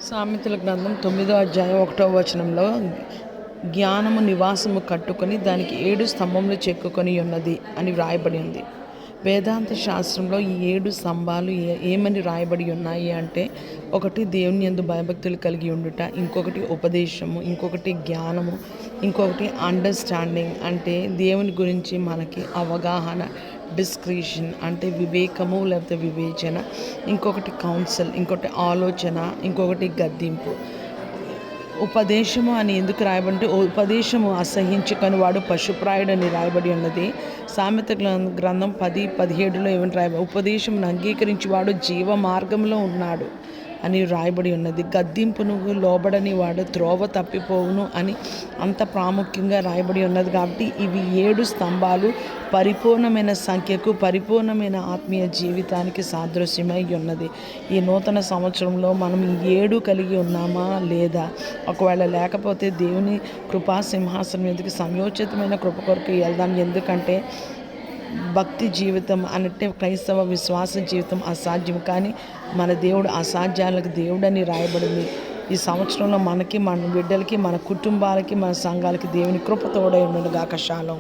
సామెతల గ్రంథం 9వ అధ్యాయం 1వ వచనంలో జ్ఞానము నివాసము కట్టుకొని దానికి 7 స్తంభములు చెక్కుకొని ఉన్నది అని వ్రాయబడి ఉంది. వేదాంత శాస్త్రంలో ఈ 7 స్తంభాలు ఏమని రాయబడి ఉన్నాయి అంటే, ఒకటి దేవుని యందు భయభక్తులు కలిగి ఉండుట, ఇంకొకటి ఉపదేశము, ఇంకొకటి జ్ఞానము, ఇంకొకటి అండర్స్టాండింగ్ అంటే దేవుని గురించి మనకి అవగాహన, డిస్క్రిషన్ అంటే వివేకము లేకపోతే వివేచన, ఇంకొకటి కౌన్సిల్, ఇంకొకటి ఆలోచన, ఇంకొకటి గద్దింపు. ఉపదేశము అని ఎందుకు రాయబడి, ఉపదేశము అసహించుకొని వాడు పశుప్రాయుడని రాయబడి ఉన్నది. సామెత గ్రంథం 10:17 ఏమని రాయబడి, ఉపదేశమును అంగీకరించి వాడు జీవ మార్గంలో ఉన్నాడు అని రాయబడి ఉన్నది. గద్దింపును లోబడని వాడు త్రోవ తప్పిపోవును అని అంత ప్రాముఖ్యంగా రాయబడి ఉన్నది. కాబట్టి ఇవి 7 స్తంభాలు పరిపూర్ణమైన సంఖ్యకు, పరిపూర్ణమైన ఆత్మీయ జీవితానికి సాదృశ్యమై ఉన్నది. ఈ నూతన సంవత్సరంలో మనం 7 కలిగి ఉన్నామా లేదా? ఒకవేళ లేకపోతే దేవుని కృపా సింహాసనం మీదకి సమయోచితమైన కృప కొరకు వెళ్దాం. ఎందుకంటే భక్తి జీవితం అంటే క్రైస్తవ విశ్వాస జీవితం అసాధ్యం, కానీ మన దేవుడు అసాధ్యాలకు దేవుడని రాయబడింది. ఈ సంవత్సరంలో మనకి, మన బిడ్డలకి, మన కుటుంబాలకి, మన సంఘాలకి దేవుని కృప తోడై ఉండును గాక. షాలోమ్.